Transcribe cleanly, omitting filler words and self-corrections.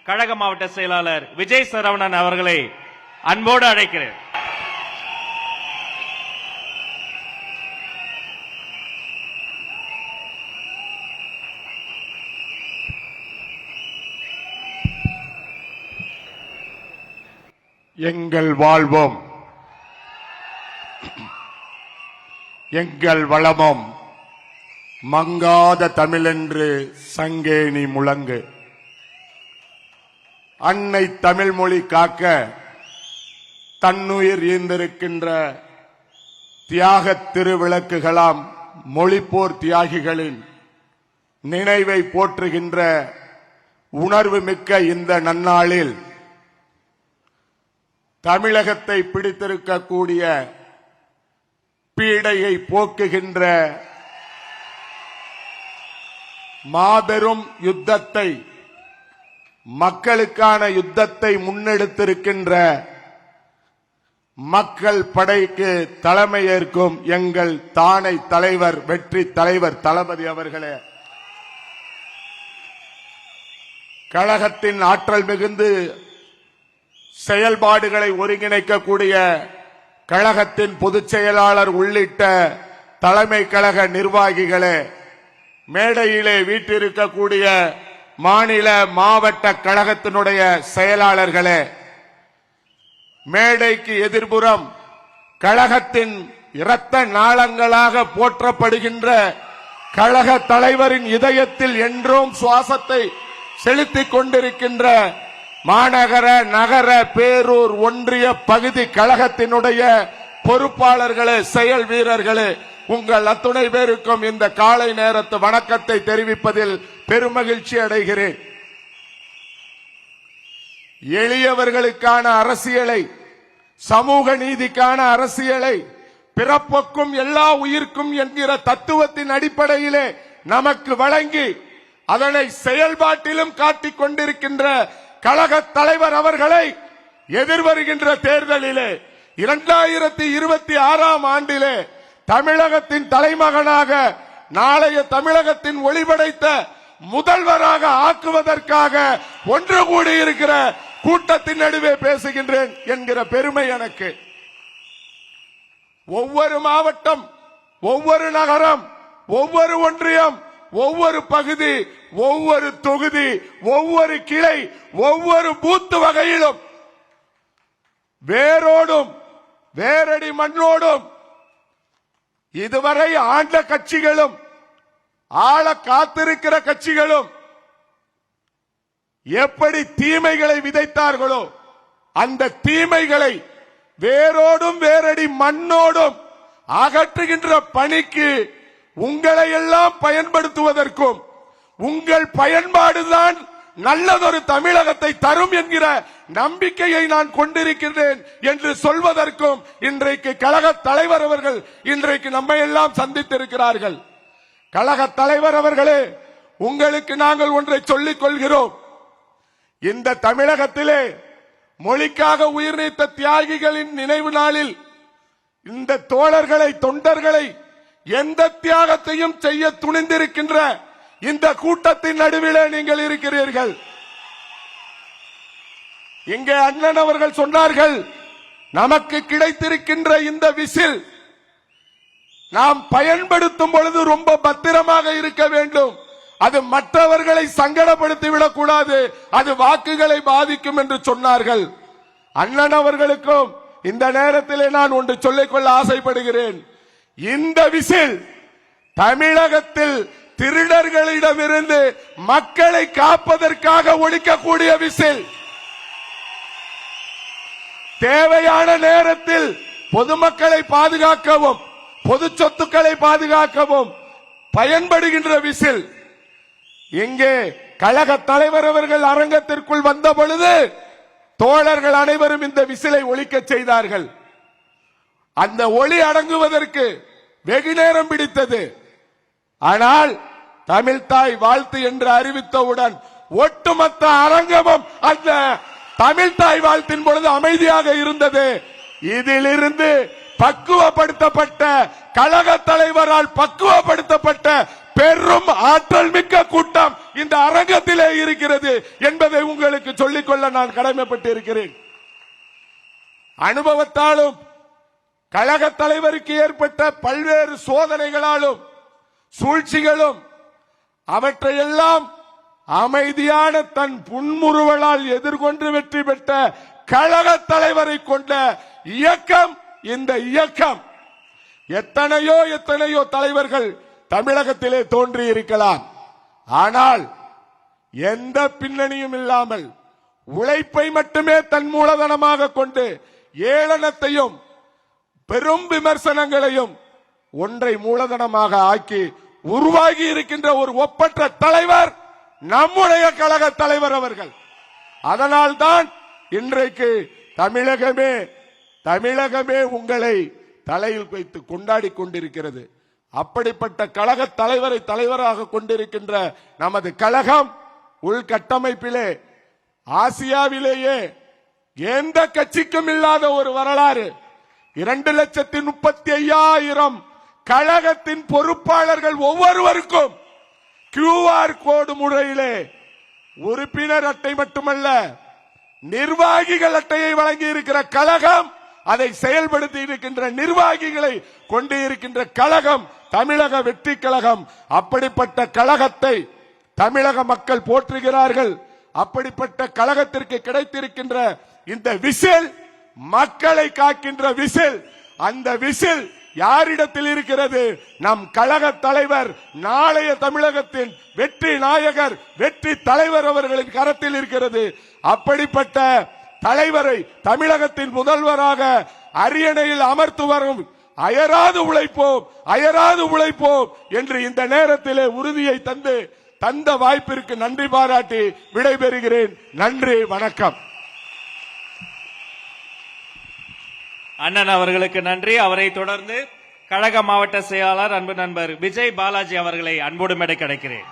கழக மாவட்ட செயலாளர் விஜய் சரவணன் அவர்களை அன்போடு அழைக்கிறேன். எங்கள் வாழ்வும் எங்கள் வளமும் மங்காத தமிழென்று சங்கேணி முழங்கு. அன்னை தமிழ் மொழி காக்க தன்னுயிர் ஈந்திருக்கின்ற தியாக திருவிளக்குகளாம் மொழிப்போர் தியாகிகளின் நினைவை போற்றுகின்ற உணர்வு மிக்க இந்த நன்னாளில் தமிழகத்தை பிடித்திருக்கக்கூடிய பீடையை போக்குகின்ற மாபெரும் யுத்தத்தை, மக்களுக்கான யுத்தத்தை முன்னெடுத்திருக்கின்ற மக்கள் படைக்கு தலைமையேற்கும் எங்கள் தானை தலைவர், வெற்றி தலைவர் தளபதி அவர்களே, கழகத்தின் ஆற்றல் மிகுந்து செயல்பாடுகளை ஒருங்கிணைக்கக்கூடிய கழகத்தின் பொதுச் செயலாளர் உள்ளிட்ட தலைமை கழக நிர்வாகிகளே, மேடையிலே வீற்றிருக்கக்கூடிய மாநில மாவட்ட கழகத்தினுடைய செயலாளர்களே, மேடைக்கு எதிர்புறம் கழகத்தின் இரத்த நாளங்களாக போற்றப்படுகின்ற கழக தலைவரின் இதயத்தில் என்றும் சுவாசத்தை செலுத்திக் கொண்டிருக்கின்ற மாநகர, நகர, பேரூர், ஒன்றிய பகுதி கழகத்தினுடைய பொறுப்பாளர்களே, செயல் வீரர்களே, உங்கள் அத்துணை பேருக்கும் இந்த காலை நேரத்து வணக்கத்தை தெரிவிப்பதில் பெருமகிழ்ச்சி அடைகிறேன். எளியவர்களுக்கான அரசியலை, சமூக நீதிக்கான அரசியலை, பிறப்புக்கும் எல்லா உயிர்க்கும் என்கிற தத்துவத்தின் அடிப்படையிலே நமக்கு வழங்கி அதனை செயல்பாட்டிலும் காட்டிக் கொண்டிருக்கின்ற கழக தலைவர் அவர்களை எதிர்வருகின்ற தேர்தலிலே 2026 ஆண்டிலே தமிழகத்தின் தலைமகனாக, நாளைய தமிழகத்தின் ஒளிபடைத்த முதல்வராக ஆக்குவதற்காக ஒன்று கூடியிருக்கிற கூட்டத்தின் நடுவே பேசுகின்றேன் என்கிற பெருமை எனக்கு. ஒவ்வொரு மாவட்டம், ஒவ்வொரு நகரம், ஒவ்வொரு ஒன்றியம், ஒவ்வொரு பகுதி, ஒவ்வொரு தொகுதி, ஒவ்வொரு கிளை, ஒவ்வொரு பூத்து வகையிலும் வேரோடும் வேரடி மண்ணோடும் இதுவரை ஆண்ட கட்சிகளும் ஆள காத்திருக்கிற கட்சிகளும் எப்படி தீமைகளை விதைத்தார்களோ அந்த தீமைகளை வேரோடும் வேரடி மண்ணோடும் அகற்றுகின்ற பணிக்கு உங்களை எல்லாம் பயன்படுத்துவதற்கும் உங்கள் பயன்பாடுதான் நல்லதொரு தமிழகத்தை தரும் என்கிற நம்பிக்கையை நான் கொண்டிருக்கிறேன் என்று சொல்வதற்கும் இன்றைக்கு கழக தலைவர் அவர்கள் இன்றைக்கு நம்மை எல்லாம் சந்தித்திருக்கிறார்கள். கழக தலைவர் அவர்களே, உங்களுக்கு நாங்கள் ஒன்றை சொல்லிக் கொள்கிறோம். இந்த தமிழகத்திலே மொழிக்காக உயிர் நீத்த தியாகிகளின் நினைவு நாளில் இந்த தோழர்களை, தொண்டர்களை எந்த தியாகத்தையும் செய்ய துணிந்திருக்கின்ற இந்த கூட்டத்தின் நடுவிலே நீங்கள் இருக்கிறீர்கள். இங்கே அண்ணன் அவர்கள் சொன்னார்கள், நமக்கு கிடைத்திருக்கின்ற இந்த விசில் நாம் பயன்படுத்தும் பொழுது ரொம்ப பத்திரமாக இருக்க வேண்டும். அது மற்றவர்களை சங்கடப்படுத்திவிடக் கூடாது, அது வாக்குகளை பாதிக்கும் என்று சொன்னார்கள். அண்ணன் அவர்களுக்கும் இந்த நேரத்திலே நான் ஒன்று சொல்லிக்கொள்ள ஆசைப்படுகிறேன். இந்த விசில் தமிழகத்தில் திருடர்களிடமிருந்து மக்களை காப்பதற்காக ஒழிக்கக்கூடிய விசில். தேவையான நேரத்தில் பொதுமக்களை பாதுகாக்கவும் பொது சொத்துக்களை பாதுகாக்கவும் பயன்படுகின்ற விசில். இங்கே கழக தலைவர் அவர்கள் அரங்கத்திற்குள் வந்த பொழுது தோழர்கள் அனைவரும் இந்த விசிலை ஒலிக்க செய்தார்கள். அந்த ஒளி அடங்குவதற்கு வெகு நேரம் பிடித்தது. ஆனால் தமிழ்தாய் வாழ்த்து என்று அறிவித்தவுடன் ஒட்டுமொத்த அரங்கமும் அந்த தமிழ்தாய் வாழ்த்தின் பொழுது அமைதியாக இருந்தது. இதிலிருந்து பக்குவப்படுத்தப்பட்ட கழக தலைவரால் பக்குவப்படுத்தப்பட்ட பெரும் ஆற்றல் மிக்க கூட்டம் இந்த அரங்கத்திலே இருக்கிறது என்பதை உங்களுக்கு சொல்லிக்கொள்ள நான் கடமைப்பட்டு இருக்கிறேன். அனுபவத்தாலும் கழக தலைவருக்கு ஏற்பட்ட பல்வேறு சோதனைகளாலும் சூழ்ச்சிகளும் அவற்றையெல்லாம் அமைதியான தன் புன்முறுவலால் எதிர்கொண்டு வெற்றி பெற்ற கழக தலைவரை கொண்ட இயக்கம் இந்த இயக்கம். எத்தனையோ தலைவர்கள் தமிழகத்திலே தோன்றி இருக்கலாம். ஆனால் எந்த பின்னணியும் இல்லாமல் உழைப்பை மட்டுமே தன் மூலதனமாக கொண்டு ஏளனத்தையும் பெரும் விமர்சனங்களையும் ஒன்றை மூலதனமாக ஆக்கி உருவாகி இருக்கின்ற ஒரு ஒப்பற்ற தலைவர் நம்முடைய கழக தலைவர் அவர்கள். அதனால்தான் இன்றைக்கு தமிழகமே உங்களை தலையில் வைத்து கொண்டாடி கொண்டிருக்கிறது. அப்படிப்பட்ட கழக தலைவரை தலைவராக கொண்டிருக்கின்ற நமது கழகம் உள்கட்டமைப்பிலே ஆசியாவிலேயே எந்த கட்சிக்கும் இல்லாத ஒரு வரலாறு. 2,35,000 கழகத்தின் பொறுப்பாளர்கள் ஒவ்வொருவருக்கும் QR கோடு முறையிலே உறுப்பினர் அட்டை மட்டுமல்ல நிர்வாகிகள் அட்டையை வழங்கி இருக்கிற கழகம், அதை செயல்படுத்தி இருக்கின்ற நிர்வாகிகளை கொண்டு இருக்கின்ற கழகம் தமிழக வெற்றி கழகம். அப்படிப்பட்ட கழகத்தை தமிழக மக்கள் போற்றுகிறார்கள். அப்படிப்பட்ட கழகத்திற்கு கிடைத்திருக்கின்ற இந்த விசில் மக்களை காக்கின்ற விசில். அந்த விசில் யாரிடத்தில் இருக்கிறது? நம் கழக தலைவர், நாளைய தமிழகத்தின் வெற்றி நாயகர், வெற்றி தலைவர் அவர்களின் கரத்தில் இருக்கிறது. அப்படிப்பட்ட தலைவரை தமிழகத்தின் முதல்வராக அரியணையில் அமர்த்து வரும் அயராது உழைப்போம் என்று இந்த நேரத்திலே உறுதியை தந்த வாய்ப்பிற்கு நன்றி பாராட்டி விடைபெறுகிறேன். நன்றி, வணக்கம். அண்ணன் அவர்களுக்கு நன்றி. அவரை தொடர்ந்து கழக மாவட்ட செயலாளர் அன்பு நண்பர் விஜய் பாலாஜி அவர்களை அன்போடு மேடைக்கு அழைக்கிறேன்.